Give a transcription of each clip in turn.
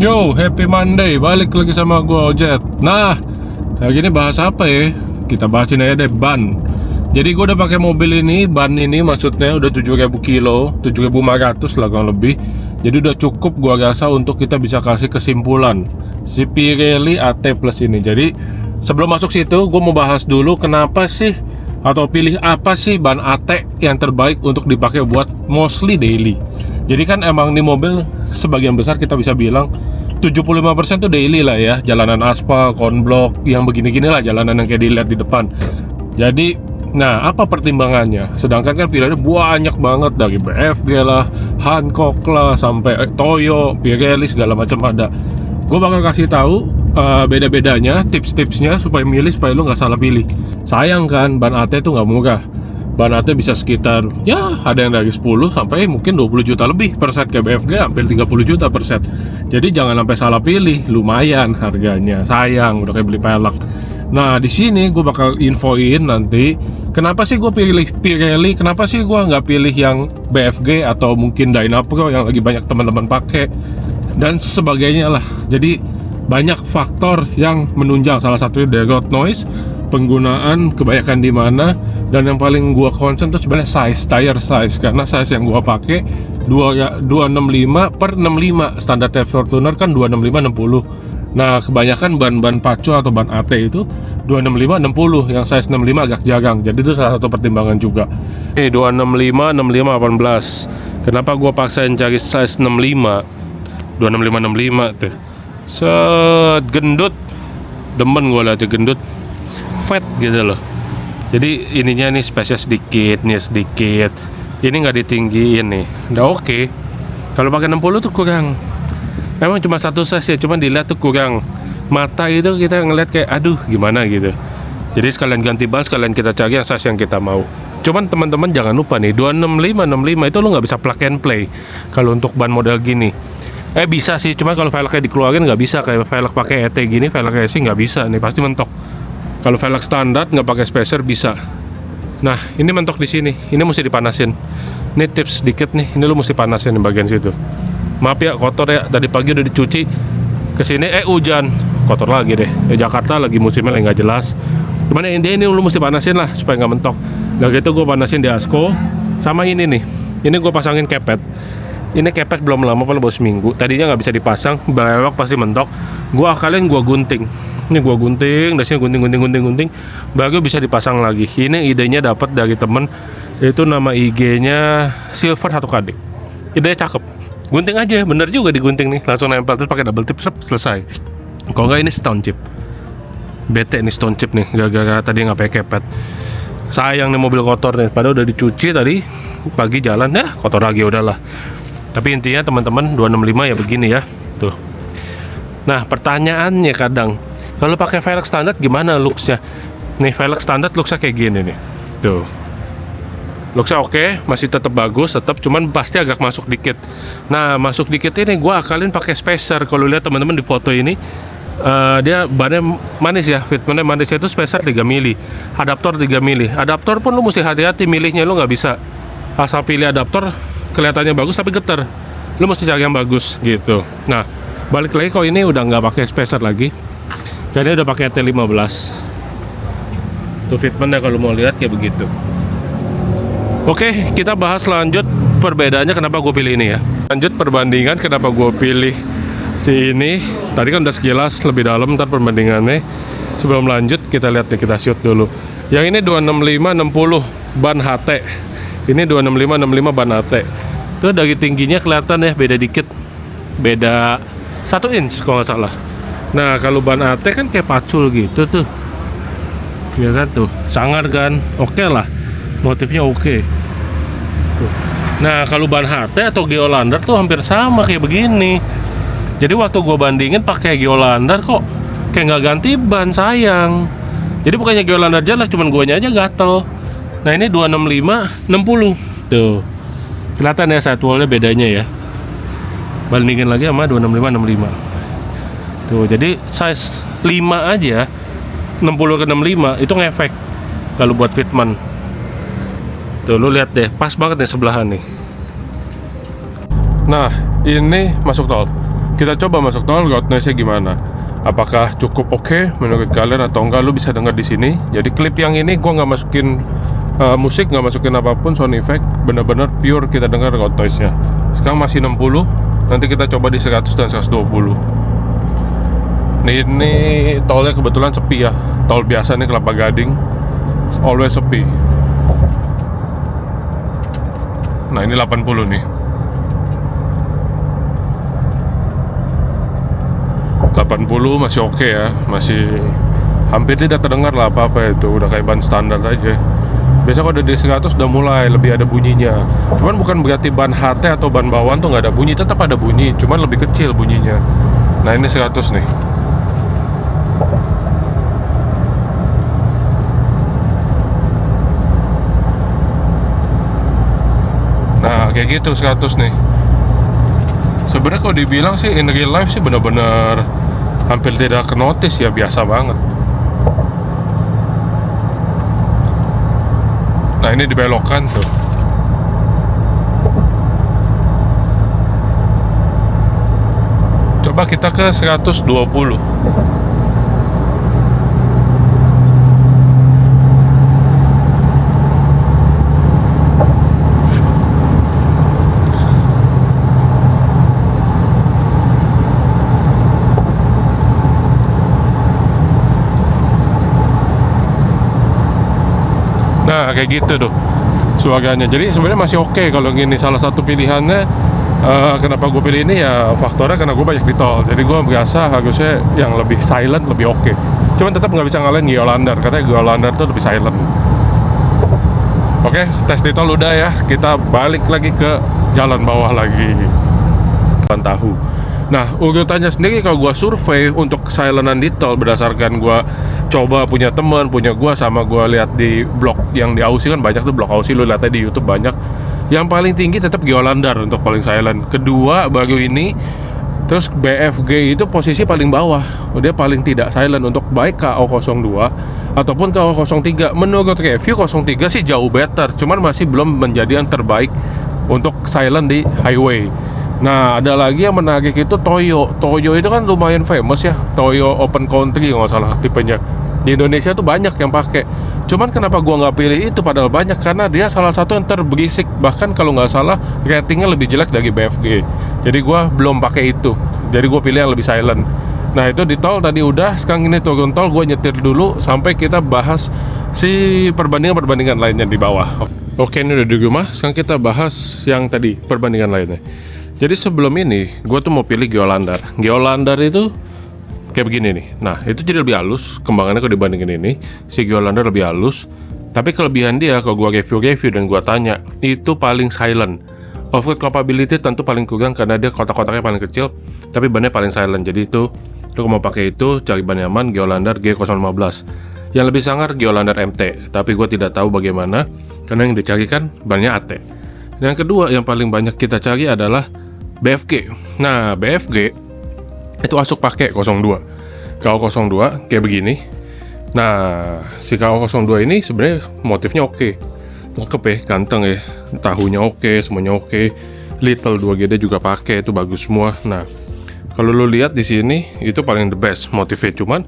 Yo, happy Monday, balik lagi sama gua Ojet. Nah, hari ini bahas apa ya? Kita bahasin aja deh ban. Jadi gua udah pakai mobil ini, ban ini maksudnya udah 7.000 kilo, 7.500 lah kurang lebih. Jadi udah cukup gua rasa untuk kita bisa kasih kesimpulan si Pirelli AT Plus ini. Jadi sebelum masuk situ, gua mau bahas dulu kenapa sih atau pilih apa sih ban AT yang terbaik untuk dipakai buat mostly daily. Jadi kan emang di mobil sebagian besar kita bisa bilang 75% tuh daily lah ya, jalanan aspal, konblok, yang begini-gini lah, jalanan yang kayak dilihat di depan. Jadi, nah apa pertimbangannya? Sedangkan kan Pirelli banyak banget, dari BFG lah, Hankook lah, sampai Toyo, Pirelli segala macam ada. Gue bakal kasih tahu beda-bedanya, tips-tipsnya supaya milih, supaya lu nggak salah pilih. Sayang kan, ban AT tuh nggak murah. Ban AT bisa sekitar, ya ada yang dari 10 sampai mungkin 20 juta lebih per set, kayak BFG hampir 30 juta per set. Jadi jangan sampai salah pilih, lumayan harganya, sayang udah kayak beli pelek. Nah di sini gue bakal infoin nanti kenapa sih gue pilih Pirelli, kenapa sih gue nggak pilih yang BFG atau mungkin Dynapro yang lagi banyak teman-teman pakai dan sebagainya lah. Jadi banyak faktor yang menunjang, salah satunya dari road noise, penggunaan kebanyakan di mana, dan yang paling gua concern tuh sebenarnya size, tire size, karena size yang gua pakai 265 per 65, standar TF Fortuner kan 265 60. Nah kebanyakan ban-ban pacu atau ban AT itu 265 60, yang size 65 agak jarang, jadi itu salah satu pertimbangan juga. 265 65 18, kenapa gua paksain cari size 65 265 tuh, set gendut, demen gue liatnya gendut, fat gitu loh. Jadi ininya nih spesies sedikit, nih sedikit, ini nggak ditinggiin nih, udah oke. Kalau pakai 60 tuh kurang, emang cuma satu size ya, cuma dilihat tuh kurang, mata itu kita ngeliat kayak aduh gimana gitu. Jadi sekalian ganti ban, sekalian kita cari yang size yang kita mau. Cuman teman-teman jangan lupa nih, 265 65 itu lo nggak bisa plug and play kalau untuk ban model gini. Bisa sih, cuma kalau velgnya dikeluarin nggak bisa, kayak velg pakai ET gini, velg racing nggak bisa nih, pasti mentok. Kalau velg standar nggak pakai spacer bisa. Nah ini mentok di sini, ini mesti dipanasin. Ini tips sedikit nih, ini lu mesti panasin di bagian situ. Maaf ya kotor ya, tadi pagi udah dicuci, kesini hujan, kotor lagi deh. Jakarta lagi musimnya nggak jelas. Cuman ini lu mesti panasin lah supaya nggak mentok. Nah gitu gue panasin di Asko, sama ini nih, ini gue pasangin kepet. Ini kepet belum lama, paling baru seminggu. Tadinya nggak bisa dipasang, belok pasti mentok. Gua akalin gua gunting. Ini gua gunting, dari sini gunting, baru bisa dipasang lagi. Ini idenya dapat dari temen, itu nama IG-nya Silver 1KD. Idenya cakep. Gunting aja, bener juga digunting nih. Langsung nempel terus pakai double tip, selesai. Kalau nggak ini stone chip. Bete nih stone chip nih, gara-gara tadi nggak pakai kepet. Sayang nih mobil kotor nih, padahal udah dicuci tadi pagi jalan, kotor lagi udahlah. Tapi intinya teman-teman 265 ya begini ya tuh. Nah pertanyaannya kadang, kalau pakai velg standar gimana looksnya? Nih velg standar looksnya kayak gini nih tuh. Looksnya oke, masih tetap bagus, tetap cuman pasti agak masuk dikit. Nah masuk dikit ini gue akalin pakai spacer. Kalau lihat teman-teman di foto ini, dia bannya manis ya, fitmentnya manis, itu spacer 3 mili, adaptor 3 mili. Adaptor pun lu mesti hati-hati milihnya, lu nggak bisa asal pilih adaptor kelihatannya bagus tapi getar, lu mesti cari yang bagus gitu. Nah balik lagi, kok ini udah nggak pakai spacer lagi, jadi udah pakai T15 tuh fitmentnya, kalau mau lihat kayak begitu. Oke, kita bahas lanjut perbedaannya kenapa gue pilih ini ya. Lanjut perbandingan kenapa gue pilih si ini. Tadi kan udah sekilas lebih dalam, ntar perbandingannya. Sebelum lanjut kita lihat nih, kita shoot dulu. Yang ini 265 60 ban HT, ini 265 65 ban AT. Tuh dari tingginya kelihatan ya, beda dikit, beda 1 inch kalau nggak salah. Nah kalau ban AT kan kayak pacul gitu tuh, ya kan tuh, sangar kan, oke lah, motifnya oke. Nah kalau ban HT atau Geolander tuh hampir sama kayak begini. Jadi waktu gue bandingin pakai Geolander kok kayak nggak ganti ban, sayang. Jadi bukannya Geolander jelas, cuman guanya aja gatel. Nah ini 265 60 tuh, kelihatan ya sidewallnya bedanya ya, bandingin lagi sama 265 65 tuh. Jadi size 5 aja 60 ke 65 itu ngefek kalau buat fitment tuh. Lu lihat deh, pas banget nih sebelahan nih. Nah ini masuk tol, Kita coba masuk tol, road noise-nya gimana. Apakah cukup oke menurut kalian atau enggak? Lu bisa dengar di sini. Jadi klip yang ini gue nggak masukin musik, nggak masukin apapun, sound effect, bener-bener pure kita dengar road noise-nya. Sekarang masih 60, nanti kita coba di 100 dan 120. Ini tolnya kebetulan sepi ya. Tol biasa nih Kelapa Gading always sepi. Nah ini 80 nih. 80 masih oke ya, masih hampir tidak terdengar lah apa-apa itu, udah kayak ban standar aja. Biasa kalau udah di 100 udah mulai lebih ada bunyinya. Cuman bukan berarti ban HT atau ban bawaan tuh nggak ada bunyi, tetap ada bunyi, cuman lebih kecil bunyinya. Nah ini 100 nih. Nah kayak gitu 100 nih. Sebenarnya kalau dibilang sih in real life sih bener-bener hampir tidak kenotis ya, biasa banget. Nah ini dibelokkan tuh. Coba kita ke 120. Nah kayak gitu tuh suaranya. Jadi sebenarnya masih oke kalau gini. Salah satu pilihannya kenapa gue pilih ini ya faktornya karena gue banyak di tol. Jadi gue berasa harusnya yang lebih silent lebih oke. Cuman tetap nggak bisa ngalahin Geolander. Katanya Geolander tuh lebih silent. Oke, tes di tol udah ya. Kita balik lagi ke jalan bawah lagi. Tahu. Nah, urutannya sendiri kalau gue survei untuk silentan di tol berdasarkan gue coba punya teman, punya gue sama gue lihat di blog yang di Aussie kan banyak tuh, blog Aussie lu lihatnya di YouTube banyak. Yang paling tinggi tetap Geolander untuk paling silent. Kedua baru ini, terus BFG itu posisi paling bawah. Dia paling tidak silent untuk baik KO02 ataupun KO03. Menurut review 03 sih jauh better, cuman masih belum menjadi yang terbaik untuk silent di highway. Nah ada lagi yang menarik itu Toyo. Toyo itu kan lumayan famous ya, Toyo Open Country nggak salah tipenya. Di Indonesia tuh banyak yang pakai. Cuman kenapa gua nggak pilih itu padahal banyak, karena dia salah satu yang terberisik. Bahkan kalau nggak salah ratingnya lebih jelek dari BFG. Jadi gua belum pakai itu. Jadi gua pilih yang lebih silent. Nah itu di tol tadi udah. Sekarang ini turun tol, gua nyetir dulu sampai kita bahas si perbandingan lainnya di bawah. Oke ini udah di rumah. Sekarang kita bahas yang tadi perbandingan lainnya. Jadi sebelum ini, gue tuh mau pilih Geolander. Geolander itu kayak begini nih. Nah, itu jadi lebih halus. Kembangannya kalau dibandingin ini, si Geolander lebih halus. Tapi kelebihan dia, kalau gue review dan gue tanya, itu paling silent. Off-road capability tentu paling kurang karena dia kotak-kotaknya paling kecil, tapi bannya paling silent. Jadi itu, lu mau pakai itu, cari ban nyaman, Geolander G015. Yang lebih sangar, Geolander MT. Tapi gue tidak tahu bagaimana, karena yang dicarikan bannya AT. Yang kedua, yang paling banyak kita cari adalah BFG. Nah, BFG itu masuk pakai 02. KO02 kayak begini. Nah, si KO02 ini sebenarnya motifnya oke. Cakep ya, ganteng ya. Tahunya oke, semuanya oke. Little 2GD juga pakai, itu bagus semua. Nah, kalau lu lihat di sini itu paling the best motifnya, cuman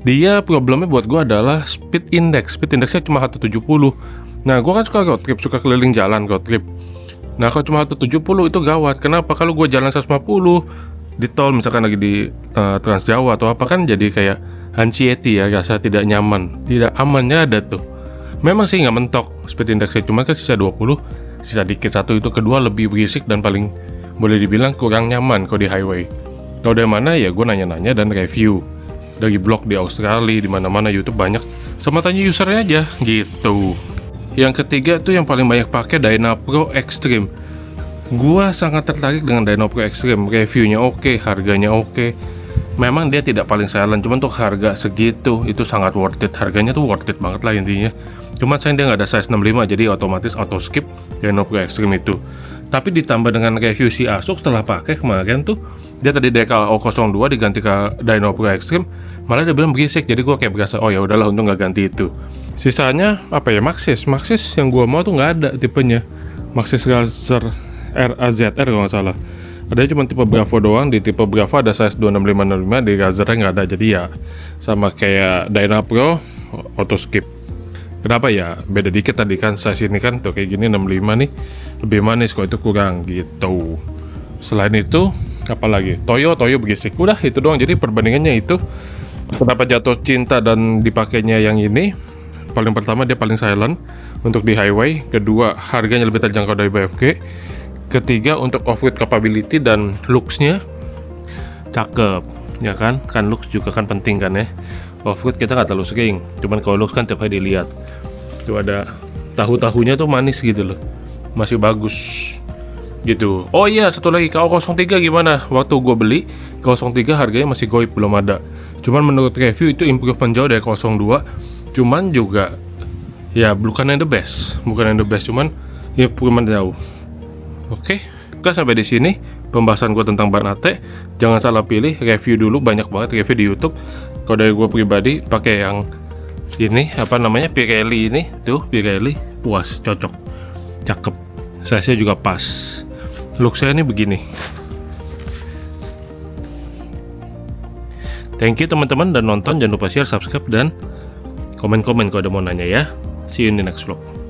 dia problemnya buat gua adalah speed index. Speed indexnya cuma 170. Nah, gua kan suka road trip, suka keliling jalan road trip. Nah kalau cuma 170 itu gawat. Kenapa? Kalau gue jalan 150 di tol misalkan lagi di Trans Jawa atau apa, kan jadi kayak anxiety ya, rasa tidak nyaman, tidak amannya ada tuh. Memang sih nggak mentok speed indexnya, cuma kan sisa 20, sisa dikit satu. Itu kedua lebih berisik dan paling boleh dibilang kurang nyaman kalau di highway. Tahu dari mana ya, gue nanya-nanya dan review dari blog di Australia, di mana-mana YouTube banyak. Sama tanya usernya aja gitu. Yang ketiga tuh yang paling banyak pakai Dynapro Extreme. Gua sangat tertarik dengan Dynapro Extreme. Reviewnya oke, harganya oke. Memang dia tidak paling silent, cuman untuk harga segitu itu sangat worth it. Harganya tuh worth it banget lah intinya. Cuma sayang dia nggak ada size 65, jadi otomatis auto skip Dynapro Extreme itu. Tapi ditambah dengan review si Asuk setelah pakai kemarin tuh, dia tadi DKO02 diganti ke Dynapro Extreme, malah dia bilang berisik. Jadi gue kayak berasa, oh ya udahlah untung nggak ganti itu. Sisanya apa ya, Maxxis yang gue mau tuh nggak ada tipenya. Maxxis Razer RAZR kalau nggak salah. Ada cuma tipe Bravo doang. Di tipe Bravo ada size 265/65, di Razer nggak ada. Jadi ya sama kayak Dynapro auto skip. Kenapa ya? Beda dikit tadi kan, size ini kan tuh kayak gini 65 nih lebih manis, kok itu kurang gitu. Selain itu apa lagi? Toyo berisik. Udah itu doang. Jadi perbandingannya itu kenapa jatuh cinta dan dipakainya yang ini. Paling pertama dia paling silent untuk di highway. Kedua harganya lebih terjangkau dari BFG. Ketiga untuk off-road capability dan looks-nya cakep, ya kan? Kan looks juga kan penting kan ya. Off-road kita nggak terlalu sering, cuman kalau looks kan tiap hari dilihat. Tuh ada tahu-tahunya tuh manis gitu loh, masih bagus gitu. Oh iya, satu lagi, KO03 gimana? Waktu gue beli KO03 harganya masih goib, belum ada. Cuman menurut review itu improvement jauh dari KO02. Cuman juga ya bukan yang the best, cuman improvement jauh. Oke, sampai di sini pembahasan gue tentang ban AT. Jangan salah pilih, review dulu, banyak banget review di YouTube. Kalau dari gue pribadi pakai yang ini apa namanya, Pirelli ini tuh, Pirelli puas, cocok, cakep, size-nya juga pas. Look saya ini begini. Thank you teman-teman dan nonton, jangan lupa share, subscribe dan komen-komen kalau ada mau nanya ya. See you in the next vlog.